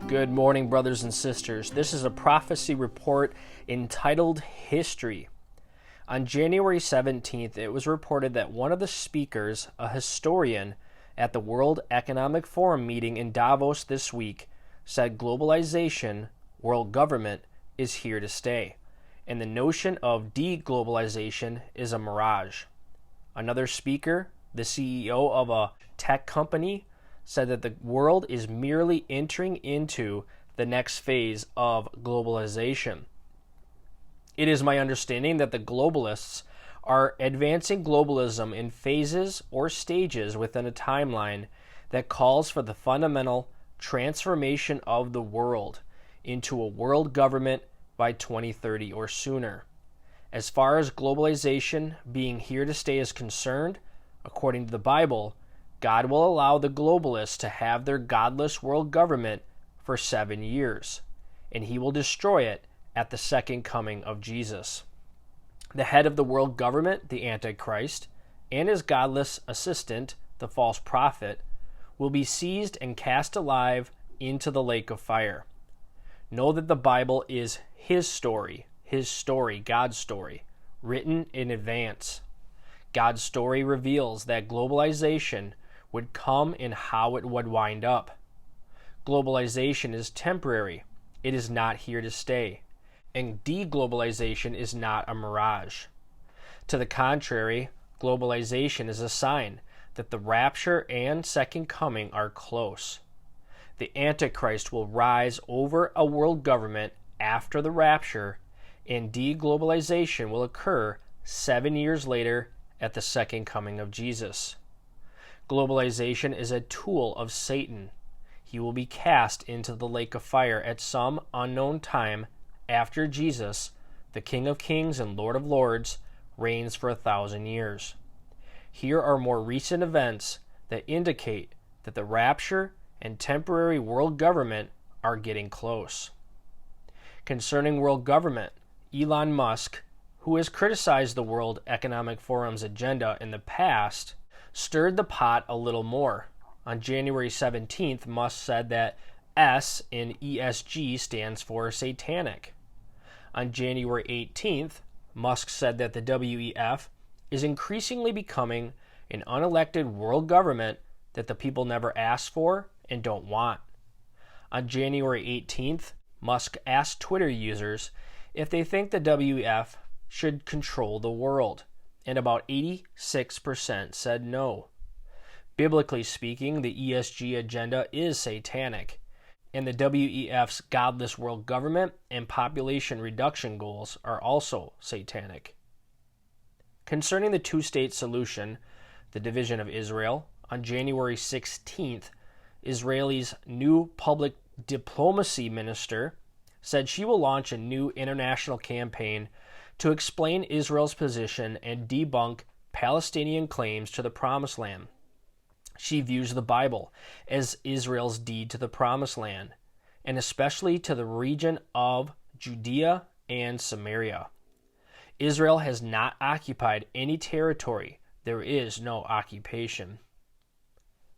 Good morning, brothers and sisters. This is a prophecy report entitled HIS-TORY. On January 17th, it was reported that one of the speakers, a historian, at the World Economic Forum meeting in Davos this week, said globalization, world government, is here to stay, and the notion of deglobalization is a mirage. Another speaker, the CEO of a tech company, said that the world is merely entering into the next phase of globalization. It is my understanding that the globalists are advancing globalism in phases or stages within a timeline that calls for the fundamental transformation of the world into a world government by 2030 or sooner. As far as globalization being here to stay is concerned, according to the Bible, God will allow the globalists to have their godless world government for 7 years, and he will destroy it at the second coming of Jesus. The head of the world government, the Antichrist, and his godless assistant, the false prophet, will be seized and cast alive into the lake of fire. Know that the Bible is his story, God's story, written in advance. God's story reveals that globalization would come and how it would wind up. Globalization is temporary. It is not here to stay. And deglobalization is not a mirage. To the contrary, globalization is a sign that the rapture and second coming are close. The Antichrist will rise over a world government after the rapture, and deglobalization will occur 7 years later at the second coming of Jesus. Globalization is a tool of Satan. He will be cast into the lake of fire at some unknown time after Jesus, the King of Kings and Lord of Lords, reigns for 1,000 years. Here are more recent events that indicate that the rapture and temporary world government are getting close. Concerning world government, Elon Musk, who has criticized the World Economic Forum's agenda in the past, stirred the pot a little more. On January 17th, Musk said that S in ESG stands for satanic. On January 18th, Musk said that the WEF is increasingly becoming an unelected world government that the people never asked for and don't want. On January 18th, Musk asked Twitter users if they think the WEF should control the world, and about 86% said no. Biblically speaking, the ESG agenda is satanic, and the WEF's godless world government and population reduction goals are also satanic. Concerning the two-state solution, the division of Israel, on January 16th, Israel's new public diplomacy minister said she will launch a new international campaign to explain Israel's position and debunk Palestinian claims to the Promised Land. She views the Bible as Israel's deed to the Promised Land, and especially to the region of Judea and Samaria. Israel has not occupied any territory. There is no occupation.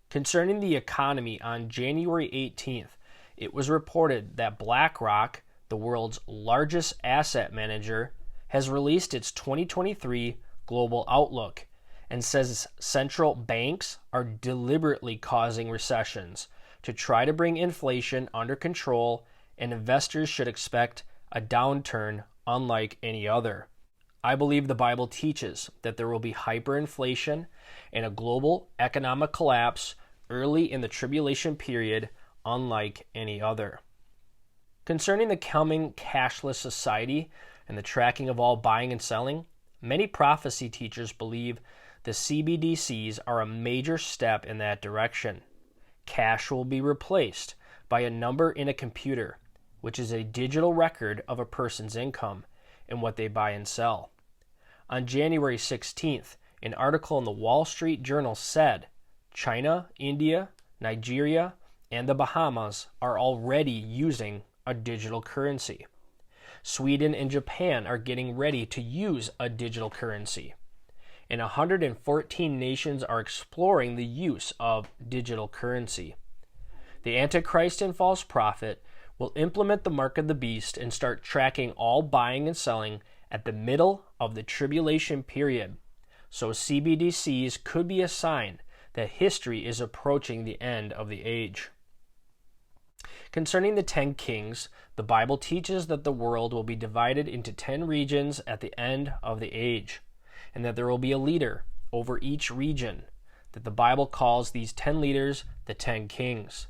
Concerning the economy, on January 18th, it was reported that BlackRock, the world's largest asset manager, has released its 2023 global outlook and says central banks are deliberately causing recessions to try to bring inflation under control, and investors should expect a downturn unlike any other. I believe the Bible teaches that there will be hyperinflation and a global economic collapse early in the tribulation period unlike any other. Concerning the coming cashless society and the tracking of all buying and selling, many prophecy teachers believe the CBDCs are a major step in that direction. Cash will be replaced by a number in a computer, which is a digital record of a person's income and what they buy and sell. On January 16th, an article in the Wall Street Journal said China, India, Nigeria, and the Bahamas are already using a digital currency. Sweden and Japan are getting ready to use a digital currency. And 114 nations are exploring the use of digital currency. The Antichrist and false prophet will implement the mark of the beast and start tracking all buying and selling at the middle of the tribulation period. So CBDCs could be a sign that history is approaching the end of the age. Concerning the 10 kings, the Bible teaches that the world will be divided into 10 regions at the end of the age, and that there will be a leader over each region, that the Bible calls these 10 leaders the 10 kings,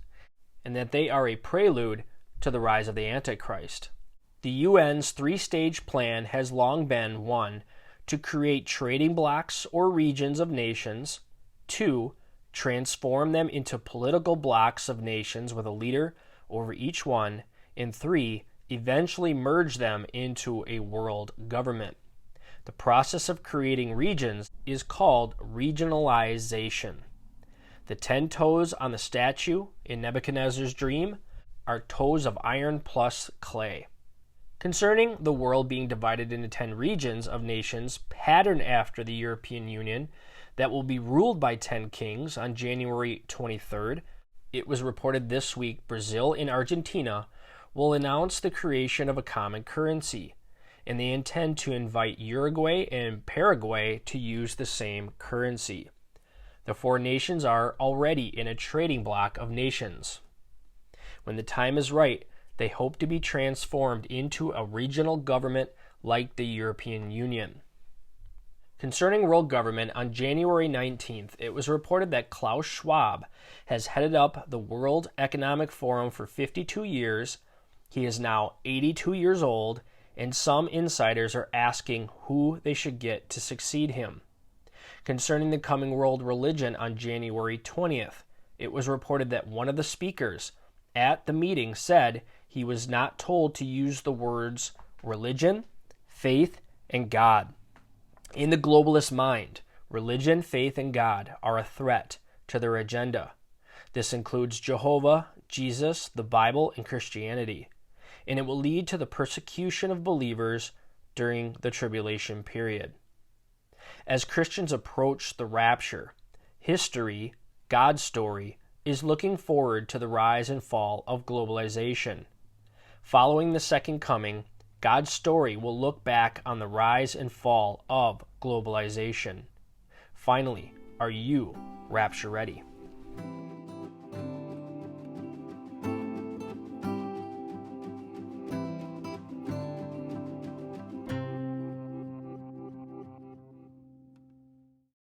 and that they are a prelude to the rise of the Antichrist. The UN's three-stage plan has long been 1. To create trading blocks or regions of nations, 2. Transform them into political blocks of nations with a leader over each one, and 3. Eventually merge them into a world government. The process of creating regions is called regionalization. The 10 toes on the statue in Nebuchadnezzar's dream are toes of iron plus clay. Concerning the world being divided into 10 regions of nations patterned after the European Union that will be ruled by 10 kings on January 23rd, it was reported this week Brazil and Argentina will announce the creation of a common currency, and they intend to invite Uruguay and Paraguay to use the same currency. The 4 nations are already in a trading bloc of nations. When the time is right, they hope to be transformed into a regional government like the European Union. Concerning world government, on January 19th, it was reported that Klaus Schwab has headed up the World Economic Forum for 52 years. He is now 82 years old, and some insiders are asking who they should get to succeed him. Concerning the coming world religion on January 20th, it was reported that one of the speakers at the meeting said he was not told to use the words religion, faith, and God. In the globalist mind, religion, faith, and God are a threat to their agenda. This includes Jehovah, Jesus, the Bible, and Christianity, and it will lead to the persecution of believers during the tribulation period. As Christians approach the rapture, history, God's story, is looking forward to the rise and fall of globalization. Following the second coming, God's story will look back on the rise and fall of globalization. Finally, are you rapture ready?